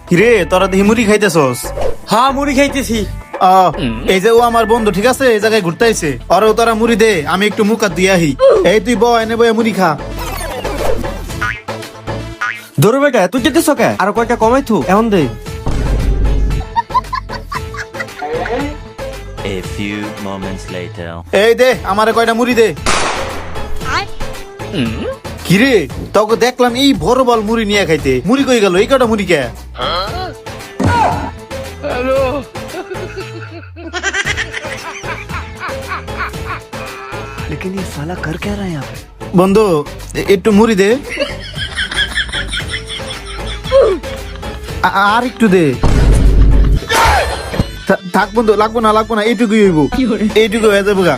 কিরে তোরা দেখি মুড়ি খাইতেছস? হ্যাঁ মুড়ি খাইতেছি। এই যে ও আমার বন্ধু, ঠিক আছে, এই জায়গায় ঘুরতে আইছে। আরে তোরা মুড়ি দে, আমি একটু মুখ হাত দিয়ে আহি। এই তুই ব, এনে বয়ে মুড়ি খা। ধরো বেটা তুই যেতেছ কে? আর কয়টা কমাই থু এখন দে। A few moments later. এই দে আমারে কয়টা মুড়ি দে। কিরে তোকে দেখলাম এই বড় বল মুড়ি নিয়ে খাইতে, মুড়ি কই গেল? এই কটা মুড়ি কে? लेकिन ये साला कर क्या रहा है यहाँ पे? বন্ধু একটু মুড়ি দে। আর একটু দে। থাক বন্ধু, লাগবো না এইটুকুই হইব, এইটুকু হয়ে যাবো গা।